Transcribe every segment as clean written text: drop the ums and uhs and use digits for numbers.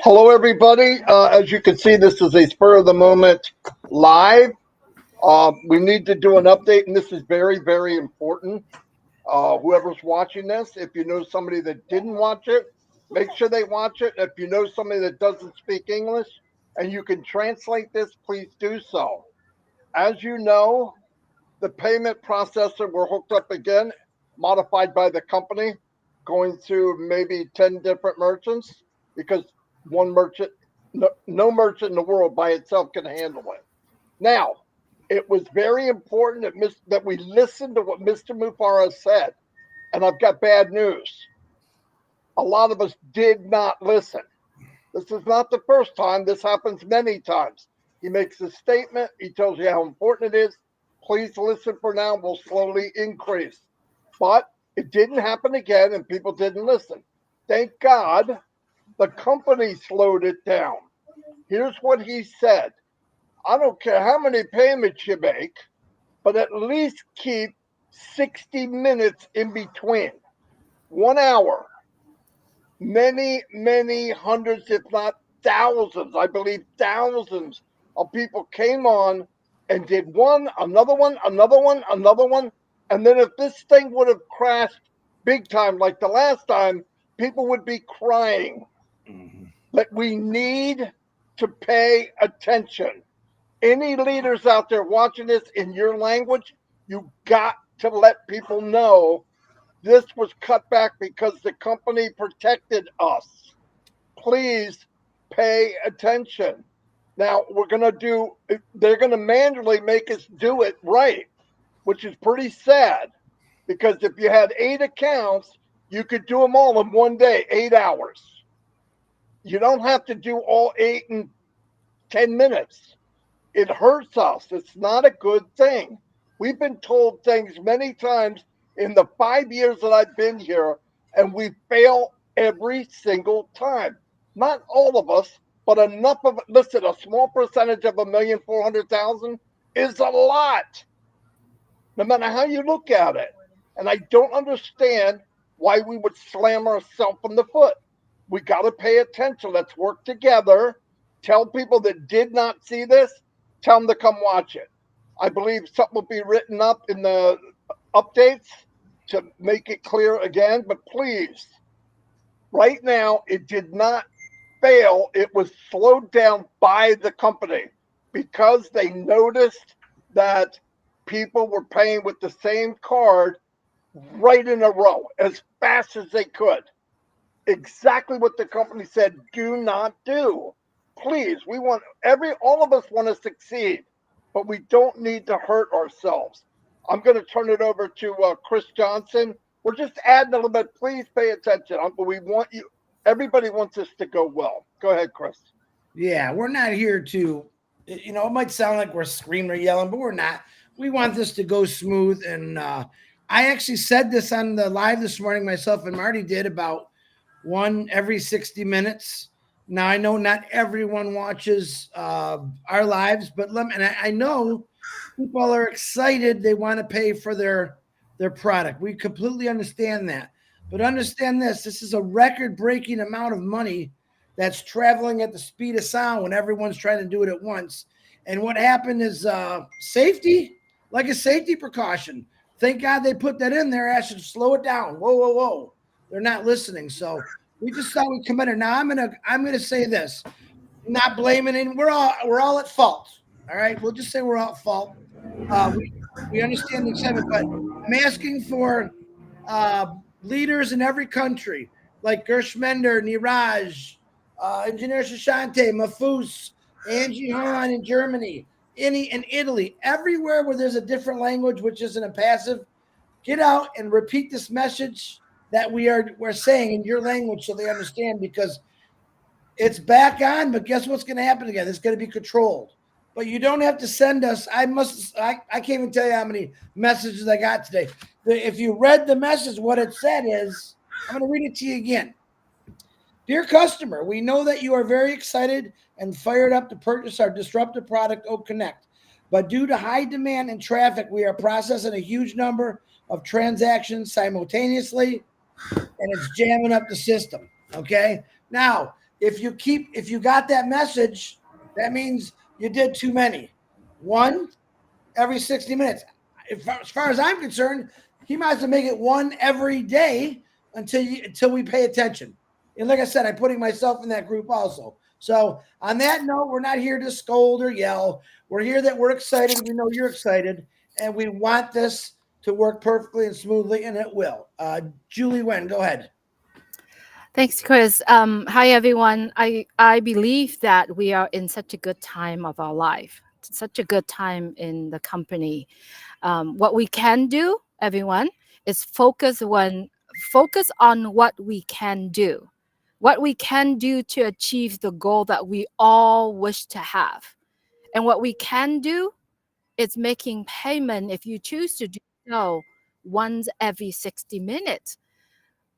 Hello, everybody. As you can see, this is a spur of the moment live. We need to do an update, and this is very, very important. Whoever's watching this, if you know somebody that didn't watch it, make sure they watch it. If you know somebody that doesn't speak English and you can translate this, please do so. As you know, the payment processor, we're hooked up again, modified by the company, going to maybe 10 different merchants because one merchant, no merchant in the world by itself can handle it. Now, it was very important that we listened to what Mr. Mufara said. And I've got bad news. A lot of us did not listen. This is not the first time. This happens many times. He makes a statement. He tells you how important it is. Please listen for now. We'll slowly increase. But it didn't happen again, and people didn't listen. Thank God the company slowed it down. Here's what he said. I don't care how many payments you make, but at least keep 60 minutes in between. 1 hour. Many hundreds, if not thousands, I believe thousands of people came on and did one, another one, another one, another one. And then if this thing would have crashed big time like the last time, people would be crying. But we need to pay attention. Any leaders out there watching this in your language, you got to let people know this was cut back because the company protected us. Please pay attention. Now, they're going to manually make us do it right, which is pretty sad because if you had 8 accounts, you could do them all in one day, 8 hours. You don't have to do all 8 in 10 minutes. It hurts us. It's not a good thing. We've been told things many times in the 5 years that I've been here, and we fail every single time. Not all of us, but enough of it. Listen, a small percentage of 1,400,000 is a lot, no matter how you look at it. And I don't understand why we would slam ourselves in the foot. We got to pay attention. Let's work together. Tell people that did not see this, tell them to come watch it. I believe something will be written up in the updates to make it clear again. But please, right now, it did not fail. It was slowed down by the company because they noticed that people were paying with the same card right in a row as fast as they could. Exactly what the company said, do not do. Please, we want all of us want to succeed, but we don't need to hurt ourselves. I'm going to turn it over to Chris Johnson. We're just adding a little bit. Please pay attention. We want you. Everybody wants us to go well. Go ahead, Chris. Yeah, we're not here to, it might sound like we're screaming or yelling, but we're not. We want this to go smooth. And I actually said this on the live this morning, myself and Marty did, about one every 60 minutes. Now, I know not everyone watches our lives, but I know people are excited. They want to pay for their product. We completely understand that. But understand this is a record-breaking amount of money that's traveling at the speed of sound when everyone's trying to do it at once. And what happened is safety, like a safety precaution. Thank God they put that in there. I should slow it down. Whoa. They're not listening. So we just thought we'd come in. Now I'm gonna say this, not blaming it. We're all at fault. All right, we'll just say we're all at fault. We understand the excitement, but I'm asking for leaders in every country, like Gershmender, Niraj, Engineer Shashante, Mafus, Angie Hahn in Germany, in Italy, everywhere where there's a different language, which isn't a passive, get out and repeat this message that we're saying in your language so they understand, because it's back on, but guess what's going to happen again? It's going to be controlled. But you don't have to send us. I can't even tell you how many messages I got today. If you read the message, what it said is, I'm going to read it to you again. Dear customer, we know that you are very excited and fired up to purchase our disruptive product, Oak Connect. But due to high demand and traffic, we are processing a huge number of transactions simultaneously, and it's jamming up the system. Okay. Now, if you got that message, that means you did too many. One every 60 minutes. As far as I'm concerned, he might as well make it one every day until we pay attention. And like I said, I'm putting myself in that group also. So on that note, we're not here to scold or yell. We're here that we're excited. We know you're excited, and we want this to work perfectly and smoothly, and it will. Julie Wen, go ahead. Thanks, Chris. Hi, everyone. I believe that we are in such a good time of our life, such a good time in the company. What we can do, everyone, is focus on what we can do, what we can do to achieve the goal that we all wish to have, and what we can do is making payment if you choose to do so once every 60 minutes.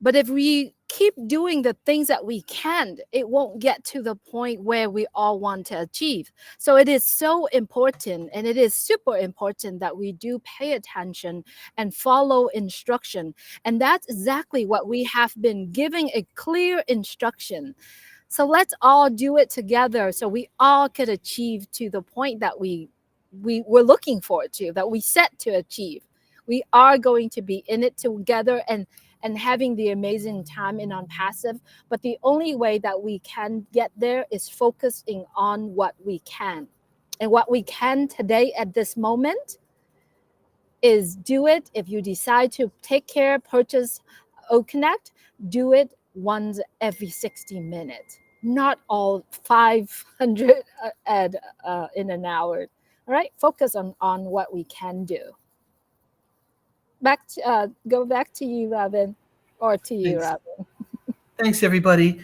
But if we keep doing the things that we can't, it won't get to the point where we all want to achieve. So it is so important, and it is super important that we do pay attention and follow instruction. And that's exactly what we have been giving a clear instruction. So let's all do it together so we all could achieve to the point that we were looking forward to, that we set to achieve. We are going to be in it together and having the amazing time in Onpassive. But the only way that we can get there is focusing on what we can. And what we can today at this moment is do it. If you decide to take care, purchase OConnect, do it once every 60 minutes, not all 500 in an hour. All right, focus on what we can do. Go back to you, Robin, or to you, Thanks. Robin. Thanks, everybody.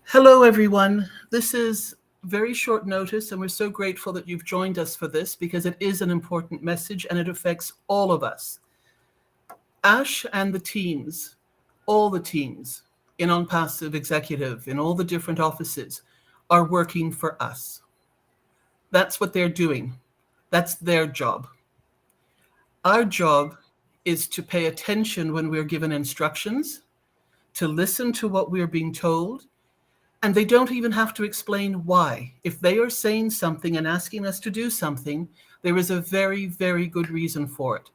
Hello, everyone. This is very short notice, and we're so grateful that you've joined us for this because it is an important message and it affects all of us. Ash and the teams, all the teams in Onpassive Executive, in all the different offices, are working for us. That's what they're doing. That's their job. Our job is to pay attention when we're given instructions, to listen to what we're being told, and they don't even have to explain why. If they are saying something and asking us to do something, there is a very, very good reason for it.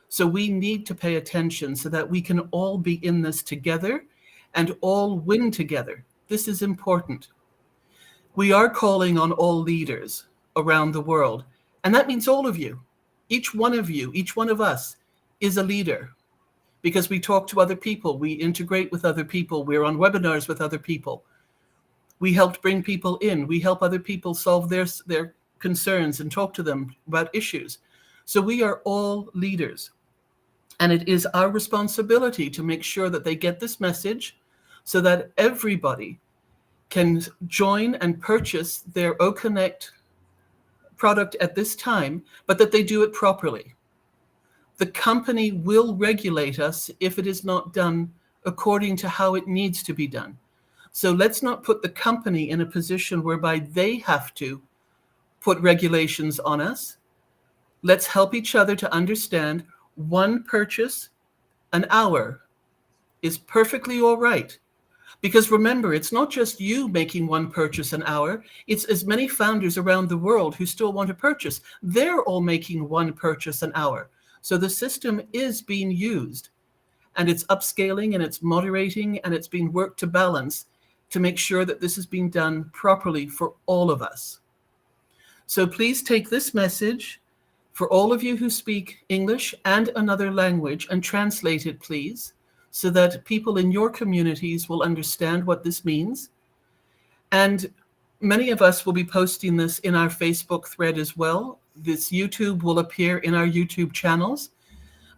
So we need to pay attention so that we can all be in this together and all win together. This is important. We are calling on all leaders around the world, and that means all of you. Each one of you, each one of us is a leader because we talk to other people, we integrate with other people, we're on webinars with other people. We help bring people in, we help other people solve their concerns and talk to them about issues. So we are all leaders. And it is our responsibility to make sure that they get this message so that everybody can join and purchase their OConnect product at this time, but that they do it properly. The company will regulate us if it is not done according to how it needs to be done. So let's not put the company in a position whereby they have to put regulations on us. Let's help each other to understand one purchase an hour is perfectly all right. Because remember, it's not just you making one purchase an hour, it's as many founders around the world who still want to purchase. They're all making one purchase an hour. So the system is being used, and it's upscaling and it's moderating and it's being worked to balance to make sure that this is being done properly for all of us. So please take this message for all of you who speak English and another language and translate it, please, so that people in your communities will understand what this means. And many of us will be posting this in our Facebook thread as well. This YouTube will appear in our YouTube channels.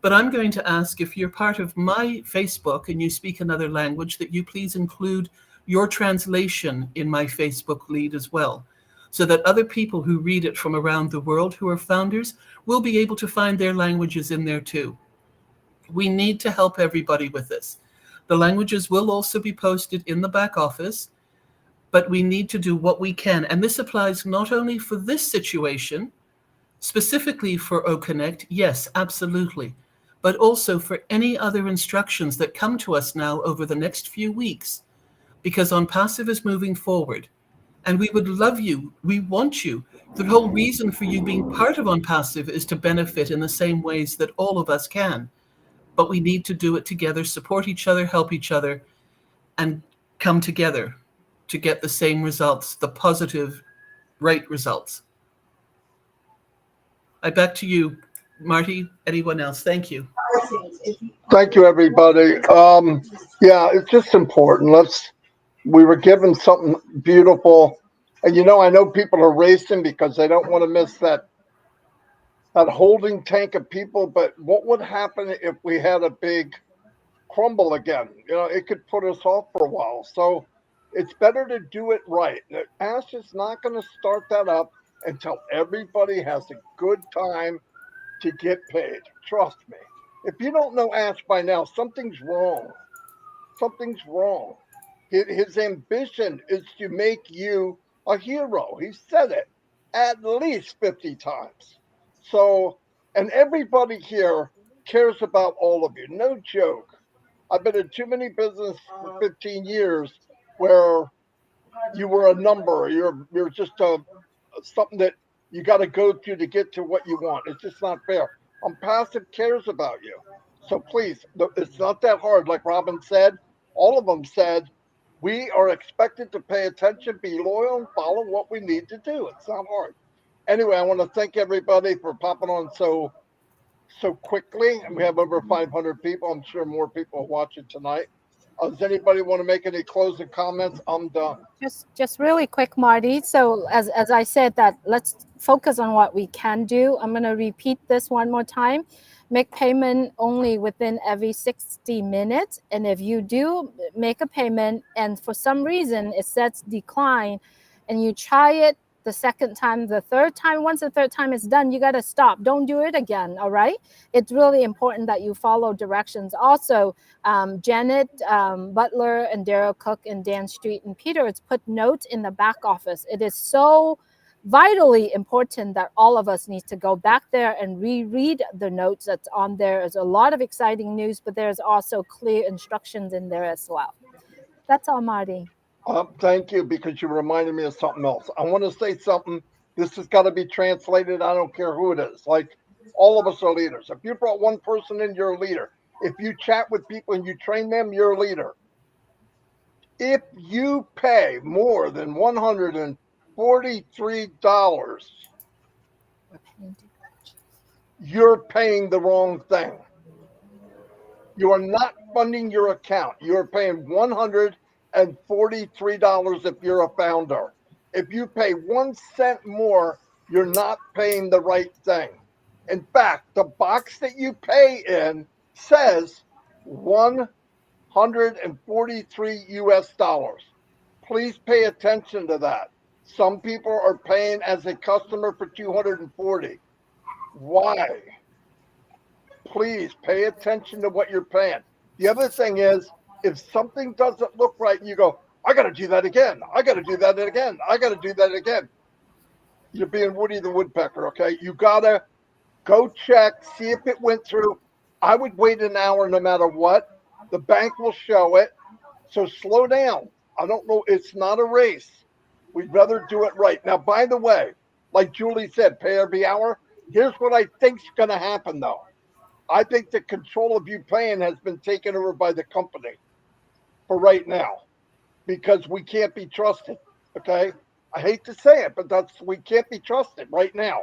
But I'm going to ask, if you're part of my Facebook and you speak another language, that you please include your translation in my Facebook lead as well, so that other people who read it from around the world who are founders will be able to find their languages in there too. We need to help everybody with this. The languages will also be posted in the back office, but we need to do what we can. And this applies not only for this situation, specifically for OConnect, yes, absolutely, but also for any other instructions that come to us now over the next few weeks. because Onpassive is moving forward. And we would love you. We want you. The whole reason for you being part of Onpassive is to benefit in the same ways that all of us can. But we need to do it together, support each other, help each other, and come together to get the same results, the positive, right results. Back to you, Marty. Anyone else? Thank you. Thank you, everybody. Yeah, it's just important. We were given something beautiful. And I know people are racing because they don't want to miss that holding tank of people. But what would happen if we had a big crumble again? It could put us off for a while. So it's better to do it right. Ash is not going to start that up until everybody has a good time to get paid. Trust me. If you don't know Ash by now, something's wrong. Something's wrong. His ambition is to make you a hero. He said it at least 50 times. So, and everybody here cares about all of you. No joke. I've been in too many business for 15 years where you were a number. You're just something that you got to go through to get to what you want. It's just not fair. Onpassive cares about you. So please, it's not that hard. Like Robin said, all of them said, we are expected to pay attention, be loyal, and follow what we need to do. It's not hard. Anyway, I want to thank everybody for popping on so quickly. And we have over 500 people. I'm sure more people are watching tonight. Does anybody want to make any closing comments? I'm done. Just really quick, Marty. So as I said, that let's focus on what we can do. I'm going to repeat this one more time. Make payment only within every 60 minutes. And if you do make a payment and for some reason it says decline and you try it the second time, the third time, once the third time is done, you got to stop. Don't do it again. All right. It's really important that you follow directions. Also, Janet Butler and Daryl Cook and Dan Street and Peter, it's put notes in the back office. It is so vitally important that all of us need to go back there and reread the notes that's on there. There's a lot of exciting news, but there's also clear instructions in there as well. That's all, Marty. Thank you, because you reminded me of something else. I want to say something. This has got to be translated. I don't care who it is. Like, all of us are leaders. If you brought one person in, you're a leader. If you chat with people and you train them, you're a leader. If you pay more than $143, you're paying the wrong thing. You are not funding your account. You're paying $143 if you're a founder. If you pay 1 cent more, you're not paying the right thing. In fact, the box that you pay in says 143 US dollars. Please pay attention to that. Some people are paying as a customer for 240. Why? Please pay attention to what you're paying. The other thing is, if something doesn't look right, you go, I got to do that again. I got to do that again. I got to do that again. You're being Woody the Woodpecker, okay? You got to go check, see if it went through. I would wait an hour no matter what. The bank will show it. So slow down. I don't know. It's not a race. We'd rather do it right. Now, by the way, like Julie said, pay every hour. Here's what I think's going to happen, though. I think the control of you paying has been taken over by the company for right now, because we can't be trusted. Okay. I hate to say it, but we can't be trusted right now.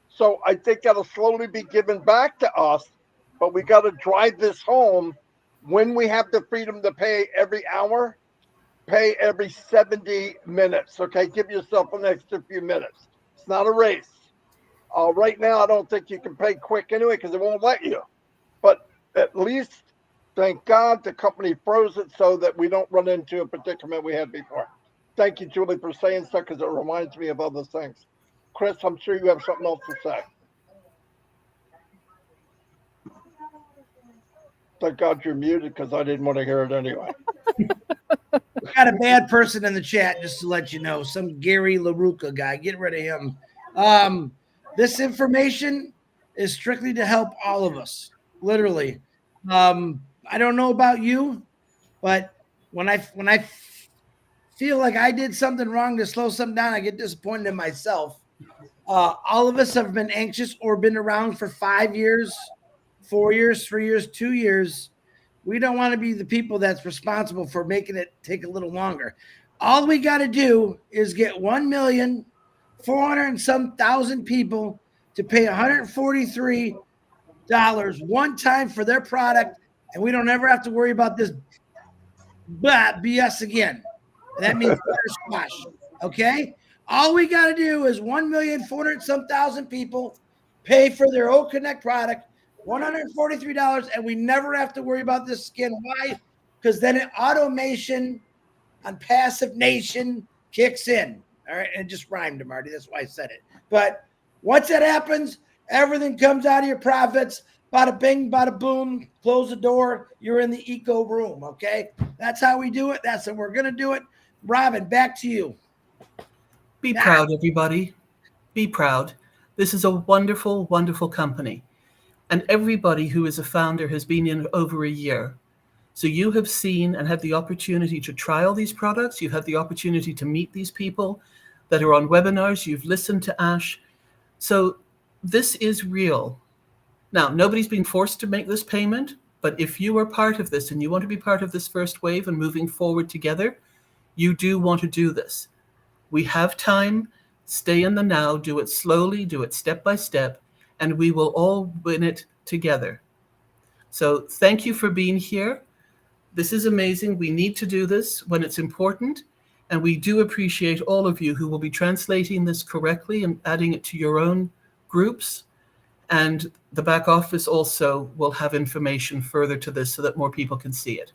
So I think that'll slowly be given back to us, but we got to drive this home. When we have the freedom to pay every hour, pay every 70 minutes. Okay. Give yourself an extra few minutes. It's not a race. Right now, I don't think you can pay quick anyway, because it won't let you. But at least, thank God, the company froze it so that we don't run into a predicament we had before. Thank you, Julie, for saying so, because it reminds me of other things. Chris, I'm sure you have something else to say. Thank God you're muted, because I didn't want to hear it anyway. Got a bad person in the chat, just to let you know. Some Gary LaRuca guy. Get rid of him. This information is strictly to help all of us. Literally. I don't know about you, but when I feel like I did something wrong to slow something down, I get disappointed in myself. All of us have been anxious or been around for 5 years, 4 years, 3 years, 2 years. We don't want to be the people that's responsible for making it take a little longer. All we got to do is get 1,400,000 and some thousand people to pay $143 one time for their product, and we don't ever have to worry about this BS again. And that means butter squash. Okay? All we got to do is 1,400,000 some thousand people pay for their O Connect product, $143, and we never have to worry about this skin. Why? Because then automation on Passive Nation kicks in. All right, and it just rhymed, Marty. That's why I said it. But once that happens, everything comes out of your profits. Bada bing, bada boom. Close the door. You're in the eco room. Okay, that's how we do it. That's how we're gonna do it. Robin, back to you. Be proud, everybody. Be proud. This is a wonderful, wonderful company. And everybody who is a founder has been in over a year. So you have seen and had the opportunity to try all these products. You've had the opportunity to meet these people that are on webinars. You've listened to Ash. So this is real. Now, nobody's been forced to make this payment, but if you are part of this and you want to be part of this first wave and moving forward together, you do want to do this. We have time. Stay in the now. Do it slowly. Do it step by step. And we will all win it together. So thank you for being here. This is amazing. We need to do this when it's important. And we do appreciate all of you who will be translating this correctly and adding it to your own groups. And the back office also will have information further to this so that more people can see it.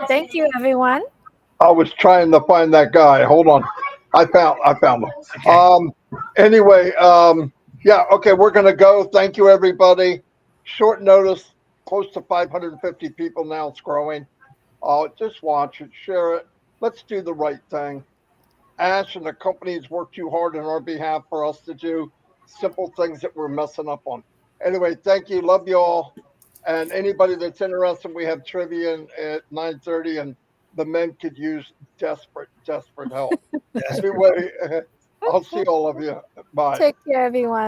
Thank you, everyone. I was trying to find that guy. Hold on. I found him. Okay. Anyway, yeah, okay, we're gonna go. Thank you, everybody. Short notice, close to 550 people now. It's growing. Just watch it, share it. Let's do the right thing. Ash and the companies work too hard on our behalf for us to do simple things that we're messing up on. Anyway, thank you. Love you all. And anybody that's interested, we have trivia at 9:30, and the men could use desperate help. Anyway, I'll see all of you. Bye. Take care, everyone.